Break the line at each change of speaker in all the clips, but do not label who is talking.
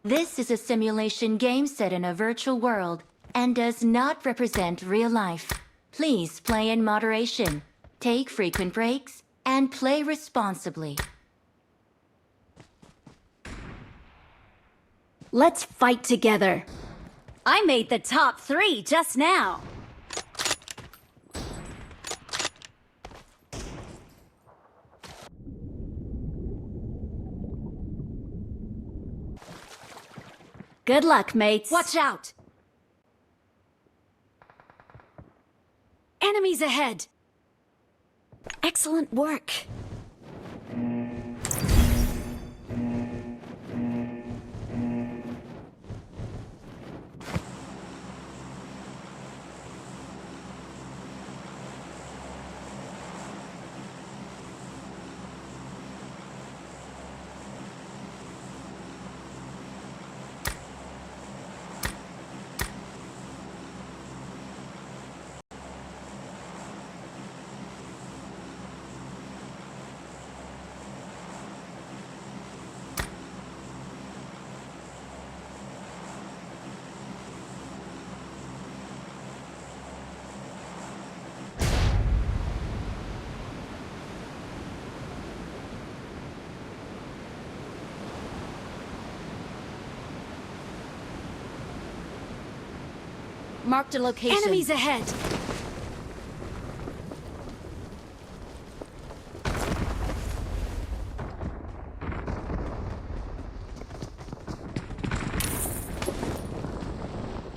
This is a simulation game set in a virtual world and does not represent real life. Please play in moderation, take frequent breaks, and play responsibly.
Let's fight together. I made the top 3 just now. Good luck, mates. Watch out! Enemies ahead! Excellent work. Marked a location. Enemies ahead!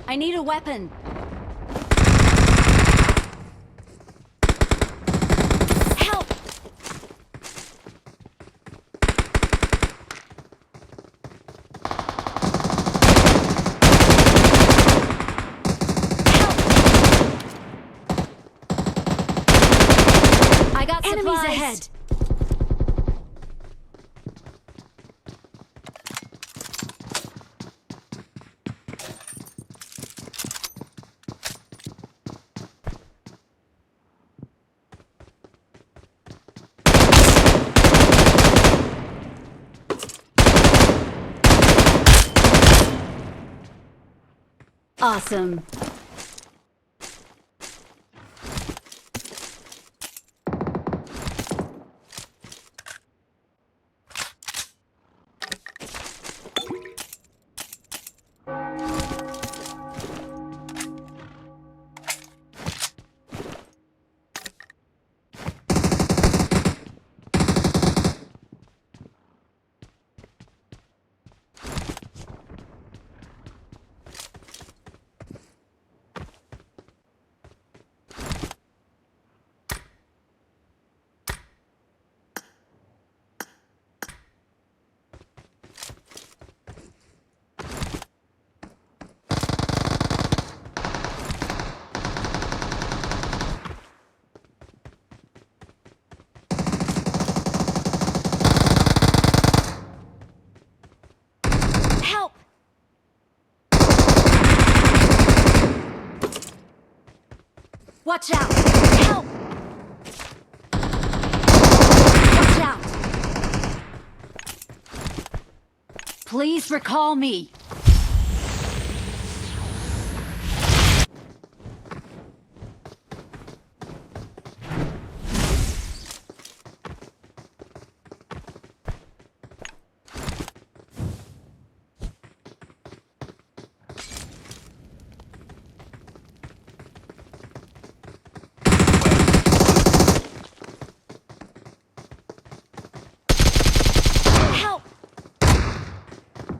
I need a weapon. Help! I got enemies ahead. Awesome. Watch out! Help! Watch out! Please recall me.